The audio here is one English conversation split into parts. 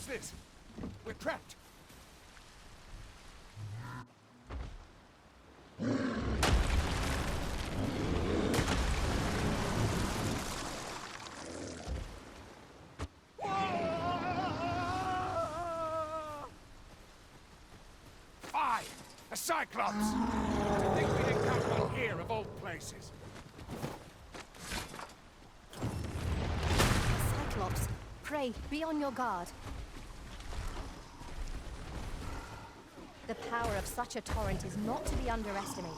What's this? We're trapped. Fie! A Cyclops! To think we didn't come one here of all places. Cyclops, pray, be on your guard. The power of such a torrent is not to be underestimated.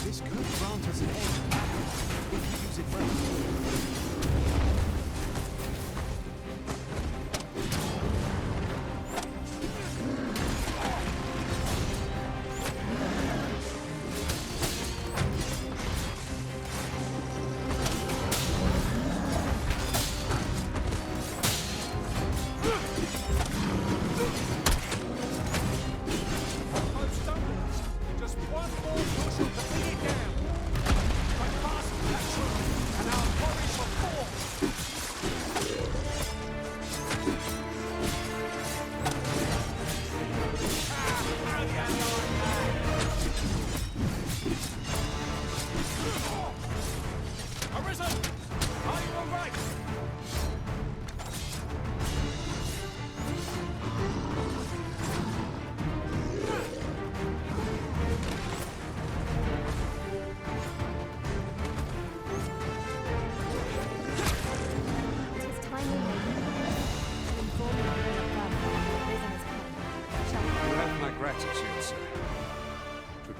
This could grant us an edge if we use it well.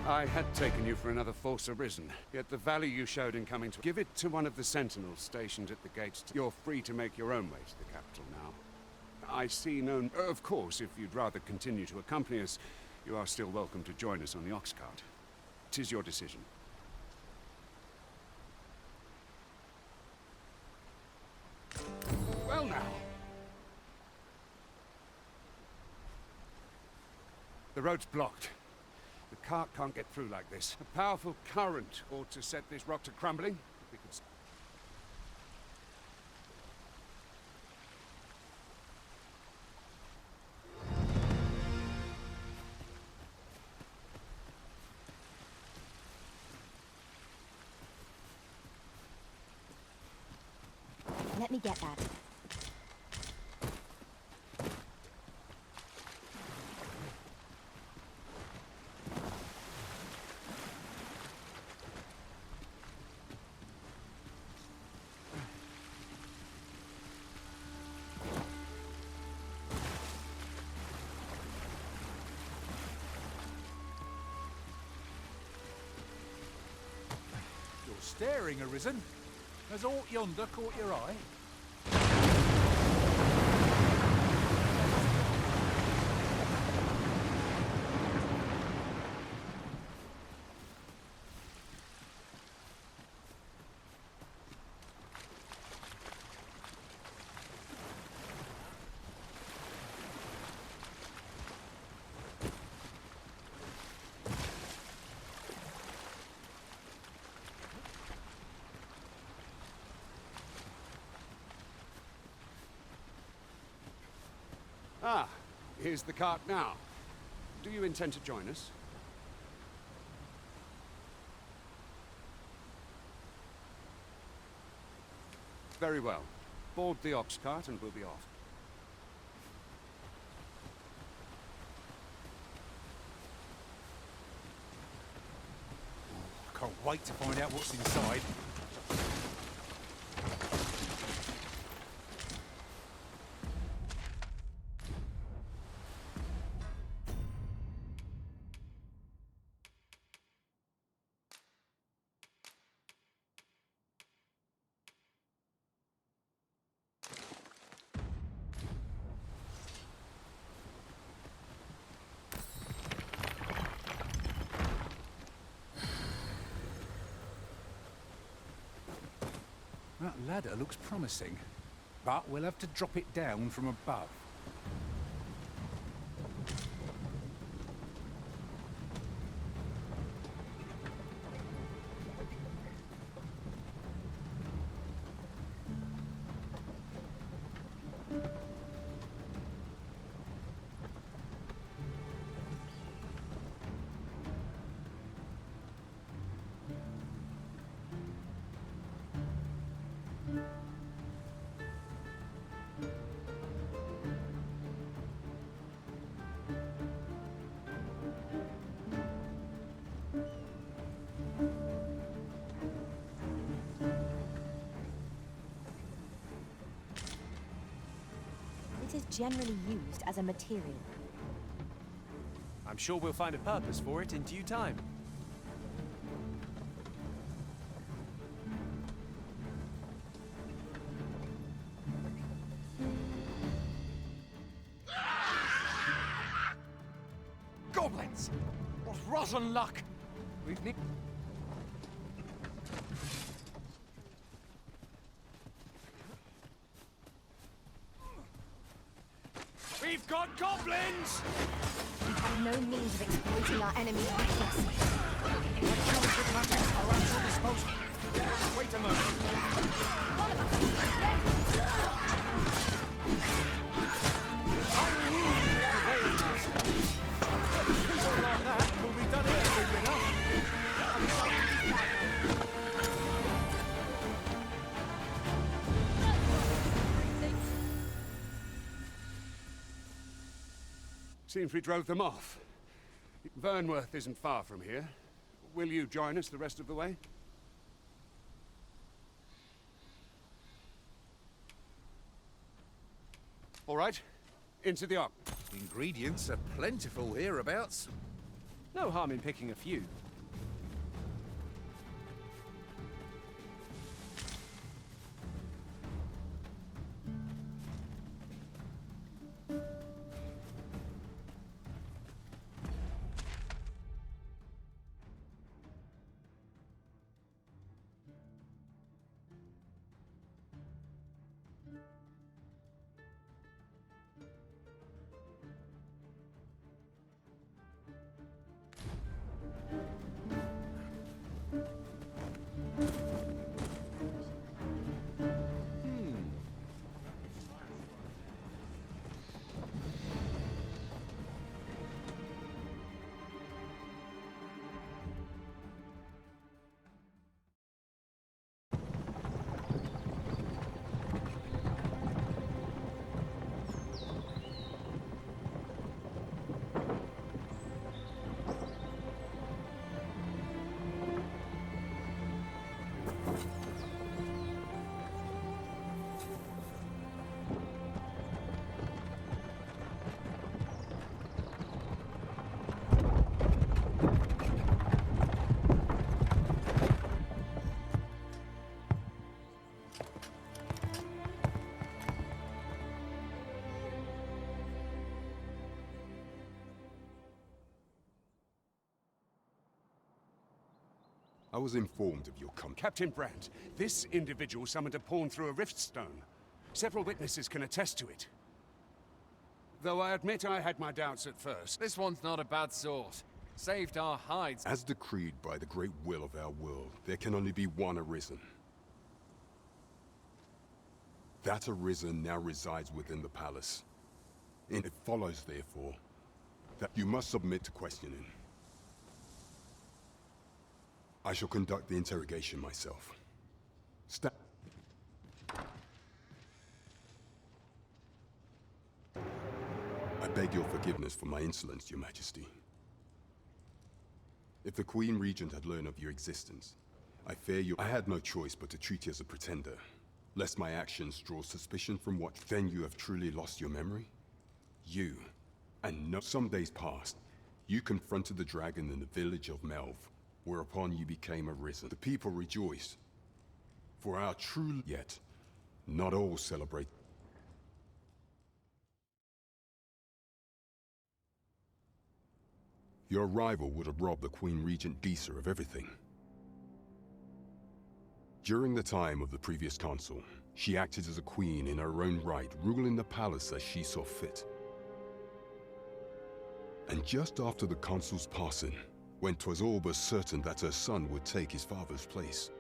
I had taken you for another false arisen, yet the value you showed in coming to give it to one of the sentinels stationed at the gates. You're free to make your own way to the capital now. I see no... Of course, if you'd rather continue to accompany us, you are still welcome to join us on the ox cart. 'Tis your decision. Well now. The road's blocked. The cart can't get through like this. A powerful current ought to set this rock to crumbling. If we could... Let me get that. Staring, Arisen. Has aught yonder caught your eye? Ah, here's the cart now. Do you intend to join us? Very well. Board the ox cart and we'll be off. Can't wait to find out what's inside. That ladder looks promising, but we'll have to drop it down from above. generally used as a material. I'm sure we'll find a purpose for it in due time. Goblins! What rotten luck! We've We've got goblins! We have no means of exploiting our enemy's weakness. Are at your disposal. Wait a moment. We'll be done here soon enough. Seems we drove them off. Vernworth isn't far from here. Will you join us the rest of the way? All right, into the Ark. Ingredients are plentiful hereabouts. No harm in picking a few. I was informed of your Captain Brandt, this individual summoned a pawn through a rift stone. Several witnesses can attest to it. Though I admit I had my doubts at first. This one's not a bad sort. Saved our hides. As decreed by the great will of our world, there can only be one Arisen. That Arisen now resides within the palace. And it follows, therefore, that you must submit to questioning. I shall conduct the interrogation myself. I beg your forgiveness for my insolence, Your Majesty. If the Queen Regent had learned of your existence, I fear you. I had no choice but to treat you as a pretender, lest my actions draw suspicion from what. Then you have truly lost your memory? You, and no. Some days passed, you confronted the dragon in the village of Melv, whereupon you became Arisen. The people rejoiced, for our true. Yet, not all celebrate. Your arrival would have robbed the Queen Regent Disa of everything. During the time of the previous consul, she acted as a queen in her own right, ruling the palace as she saw fit. And just after the consul's passing, when 'twas all but certain that her son would take his father's place,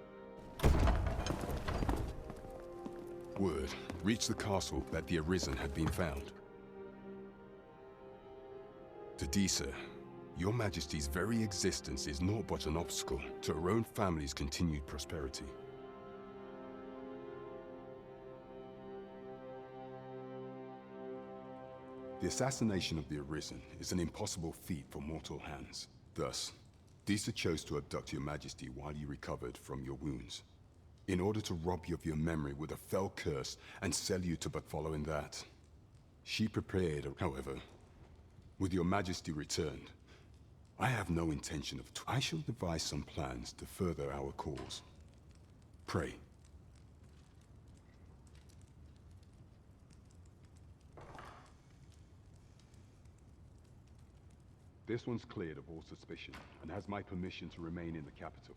word reached the castle that the Arisen had been found. To Disa, Your Majesty's very existence is naught but an obstacle to her own family's continued prosperity. The assassination of the Arisen is an impossible feat for mortal hands. Thus, Disa chose to abduct Your Majesty while you recovered from your wounds, in order to rob you of your memory with a fell curse and sell you to. But following that, She prepared, however. With your majesty returned, I have no intention of... I shall devise some plans to further our cause. Pray. This one's cleared of all suspicion, and has my permission to remain in the capital.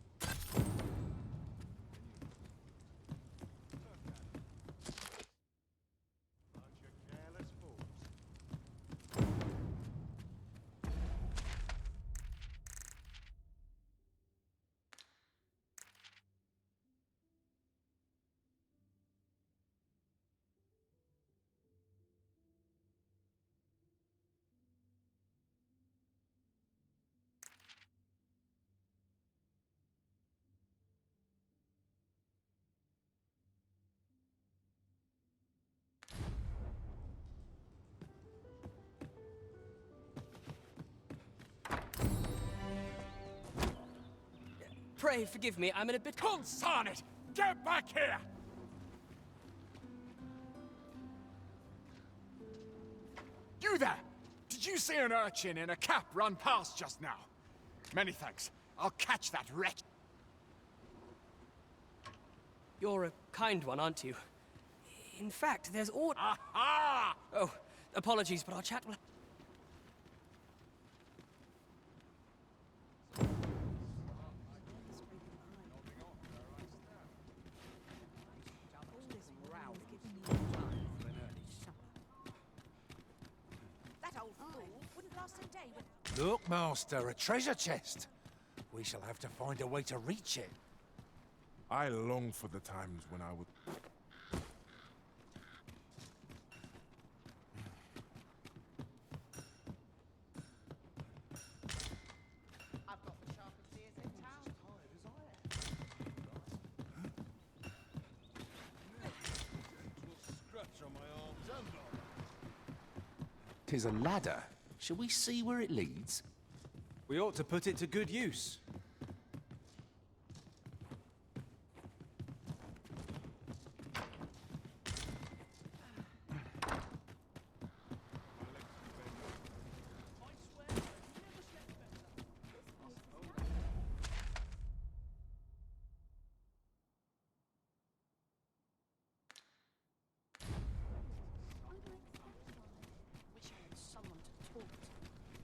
Pray forgive me, I'm in a bit... Consign it! Get back here! You there! Did you see an urchin in a cap run past just now? Many thanks. I'll catch that wretch. You're a kind one, aren't you? In fact, there's order... Aha! Oh, apologies, but our chat will... Look, Master, a treasure chest. We shall have to find a way to reach it. I long for the times when I would... I've got the sharpest ears in town. Tis a ladder. Shall we see where it leads? We ought to put it to good use.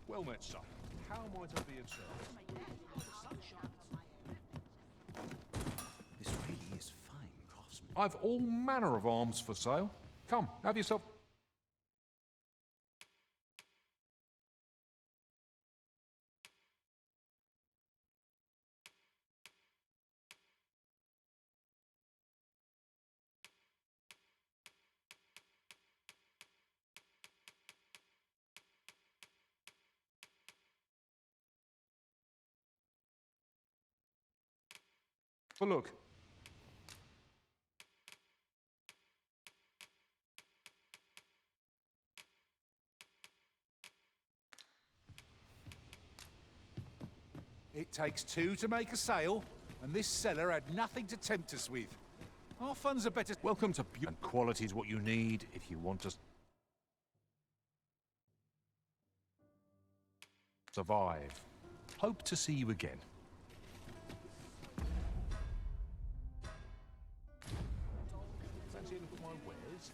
Well met, sir. How might I be of service? This really is fine craftsmanship. I've all manner of arms for sale. Come, have yourself... Well, look. It takes two to make a sale, and this seller had nothing to tempt us with. Our funds are better... Welcome to beauty. And quality is what you need if you want to survive. Hope to see you again. Fancy a look at my wares?